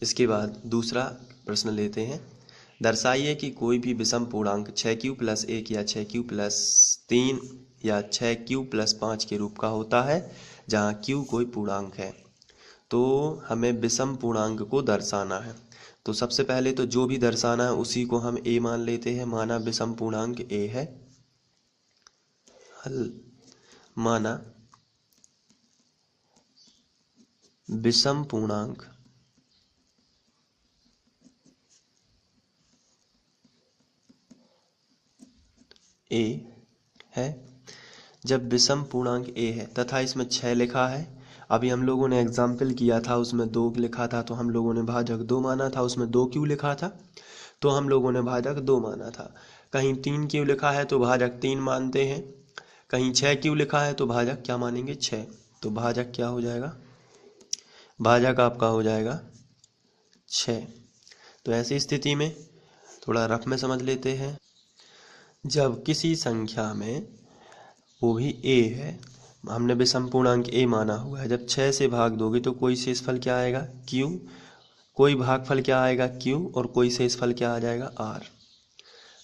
इसके बाद दूसरा प्रश्न लेते हैं। दर्शाइए कि कोई भी विषम पूर्णांक 6q + 1 या 6q + 3 या 6q + 5 के रूप का होता है जहाँ q कोई पूर्णांक है। तो हमें विषम पूर्णांक को दर्शाना है। तो सबसे पहले तो जो भी दर्शाना है उसी को हम a मान लेते हैं। माना विषम पूर्णांक a है। हल माना विषम पूर्णांक a है। जब विषम पूर्णांक a है तथा इसमें 6 लिखा है। अभी हम लोगों ने एग्जाम्पल किया था, उसमें 2 लिखा था तो हम लोगों ने भाजक 2 माना था। उसमें 2 क्यों लिखा था तो हम लोगों ने भाजक 2 माना था। कहीं 3 क्यों लिखा है तो भाजक 3 मानते हैं। कहीं 6 क्यों लिखा है तो भाजक क्या मानेंगे 6। तो भाजक क्या हो जाएगा, भाजक आपका हो जाएगा 6। तो ऐसी स्थिति में थोड़ा रफ में समझ लेते हैं। जब किसी संख्या में, वो भी a है, हमने विषम पूर्णांक a माना हुआ है, जब 6 से भाग दोगे तो कोई शेषफल क्या आएगा q, कोई भागफल क्या आएगा q और कोई शेषफल क्या आ जाएगा r।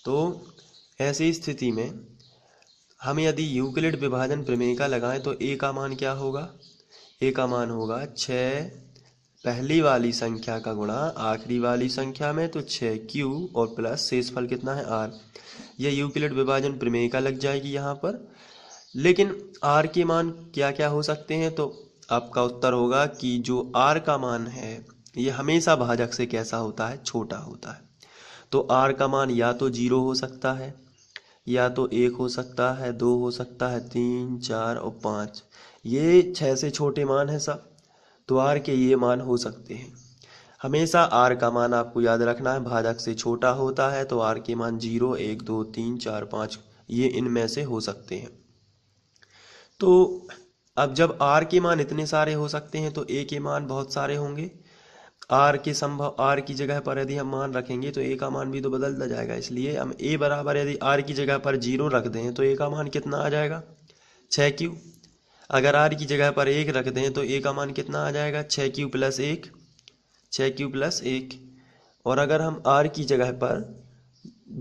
तो ऐसी स्थिति में हम यदि यूक्लिड विभाजन प्रमेय का लगाएं तो a का मान क्या होगा, a का मान होगा 6 पहली वाली संख्या का गुणा आखिरी वाली संख्या में, तो 6q और प्लस शेषफल कितना है r। यह यूक्लिड विभाजन प्रमेय का लग जाएगी यहाँ पर। लेकिन r के मान क्या क्या हो सकते हैं, तो आपका उत्तर होगा कि जो r का मान है ये हमेशा भाजक से कैसा होता है, छोटा होता है। तो r का मान या तो 0 हो सकता है, या तो 1 हो सकता है, 2 हो सकता है, 3, 4 और 5। ये 6 से छोटे मान है सब। तो r के ये मान हो सकते हैं। हमेशा r का मान आपको याद रखना है भाजक से छोटा होता है। तो r के मान 0, 1, 2, 3, 4, 5 ये इनमें से हो सकते हैं। तो अब जब r के मान इतने सारे हो सकते हैं तो a के मान बहुत सारे होंगे। r के संभव r की जगह पर यदि हम मान रखेंगे तो a का मान भी तो बदलता जाएगा। इसलिए हम a बराबर यदि r की जगह पर 0 रख दें तो a का मान कितना आ जाएगा 6q। अगर r की जगह पर 1 रख दें तो a का मान कितना आ जाएगा 6q + 1, 6q + 1। और अगर हम r की जगह पर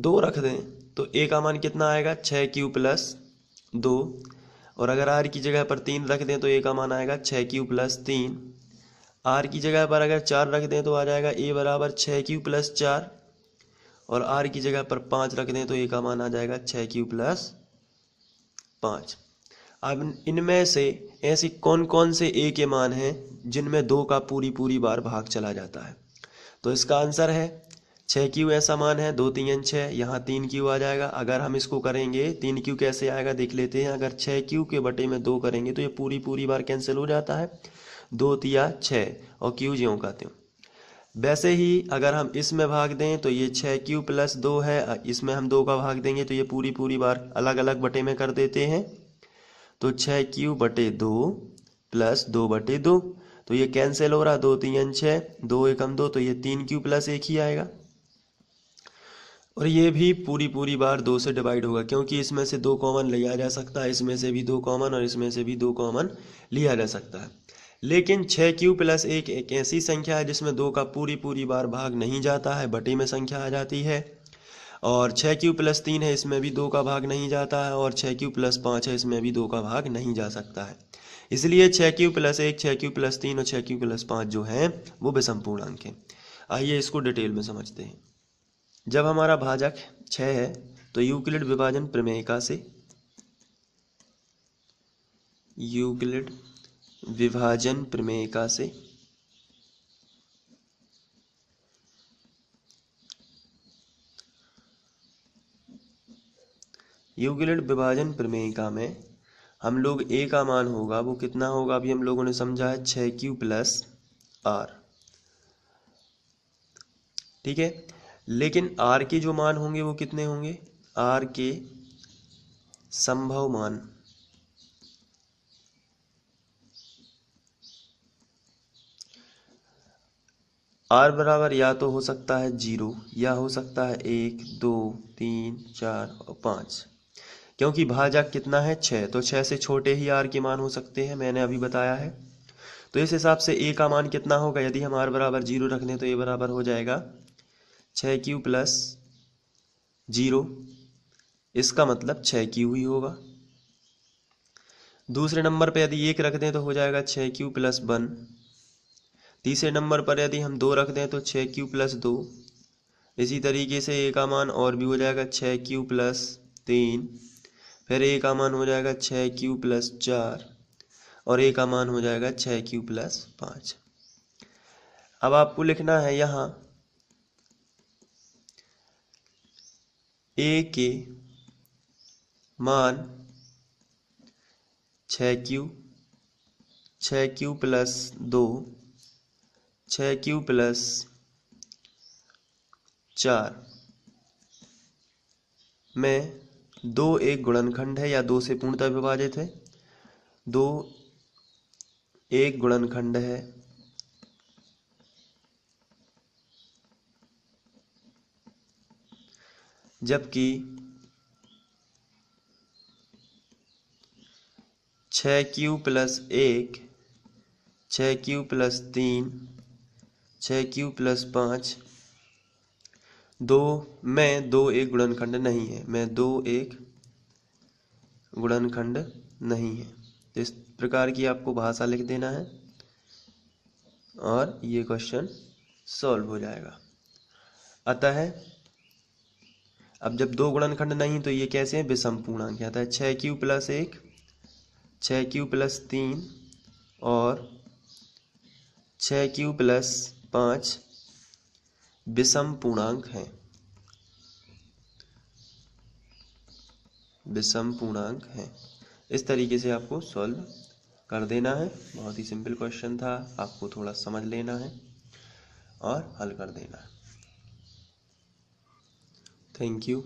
2 रख दें तो a का मान कितना आएगा 6q + 2। और अगर r की जगह पर 3 रख दें तो a का मान आएगा 6q + 3। r की जगह पर अगर 4 रख दें तो आ जाएगा a बराबर 6q + 4। और r की जगह पर 5 रख दें तो a का मान आ जाएगा 6q + 5। अब इनमें से ऐसी कौन कौन से a के मान हैं जिनमें 2 का पूरी बार भाग चला जाता है। तो इसका आंसर है 6q ऐसा मान है, 2 3 6, यहाँ 3q आ जाएगा। अगर हम इसको करेंगे 3q कैसे आएगा देख लेते हैं। अगर 6q के बटे में 2 करेंगे तो ये पूरी बार कैंसिल हो जाता है, 2 तिया 6 और q ज्यों का त्यों। वैसे ही अगर हम इसमें भाग दें तो ये 6q + 2 है, इसमें हम 2 का भाग देंगे तो ये पूरी बार अलग अलग बटे में कर देते हैं। तो 6q बटे 2 + 2 बटे 2, तो ये कैंसिल हो रहा, 2 3 6, 2 एकम 2, तो ये 3q + 1 ही आएगा। और ये भी पूरी बार 2 से डिवाइड होगा क्योंकि इसमें से 2 कॉमन लिया जा सकता है, इसमें से भी 2 कॉमन और इसमें से भी 2 कॉमन लिया जा सकता है। लेकिन 6q + 1 एक ऐसी संख्या है जिसमें 2 का पूरी बार भाग नहीं जाता है, बटे में संख्या आ जाती है। और 6q + 3 है, इसमें भी 2 का भाग नहीं जाता है। और 6q + 5 है, इसमें भी 2 का भाग नहीं जा सकता है। इसलिए 6q + 1, 6q + 3 और 6q + 5 जो हैं वो विषम पूर्णांक हैं। आइए इसको डिटेल में समझते हैं। जब हमारा भाजक 6 है तो यूक्लिड विभाजन प्रमेय से यूक्लिड विभाजन प्रमेय से यूक्लिड विभाजन प्रमेय में हम लोग a का मान होगा वो कितना होगा, अभी हम लोगों ने समझा है 6q + r, ठीक है। लेकिन r के जो मान होंगे वो कितने होंगे, r के संभव मान r बराबर या तो हो सकता है 0 या हो सकता है 1, 2, 3, 4 और 5। क्योंकि भाजक कितना है 6, तो 6 से छोटे ही r के मान हो सकते हैं, मैंने अभी बताया है। तो इस हिसाब से ए का मान कितना होगा, यदि हम r बराबर 0 रख दें तो ए बराबर हो जाएगा 6q प्लस 0, इसका मतलब 6q ही होगा। दूसरे नंबर पर यदि 1 रख दें तो हो जाएगा 6q प्लस 1। तीसरे नंबर पर यदि हम 2 रख दें तो 6q प्लस 2। इसी तरीके से ए का मान और भी हो जाएगा 6q प्लस 3, फिर ए का मान हो जाएगा 6q प्लस 4 और ए का मान हो जाएगा 6q प्लस 5। अब आपको लिखना है यहाँ ए के मान 6q प्लस 2, 6q प्लस 4 में 2 एक गुणनखंड है या 2 से पूर्णतः विभाजित है, 2 एक गुणनखंड है जबकि 6q plus 1, 6q plus 3, 6q plus 5 2 में 2 एक गुणनखंड नहीं है, में 2 एक गुणनखंड नहीं है। तो इस प्रकार की आपको भाषा लिख देना है और ये क्वेश्चन सॉल्व हो जाएगा। अतः अब जब 2 गुणनखंड नहीं तो ये कैसे हैं, विषम पूर्णांक। आता है 6q प्लस 1, 6q प्लस 3 और 6q प्लस 5 विषम पूर्णांक हैं, विषम पूर्णांक हैं। इस तरीके से आपको सॉल्व कर देना है। बहुत ही सिंपल क्वेश्चन था, आपको थोड़ा समझ लेना है और हल कर देना है। Thank you.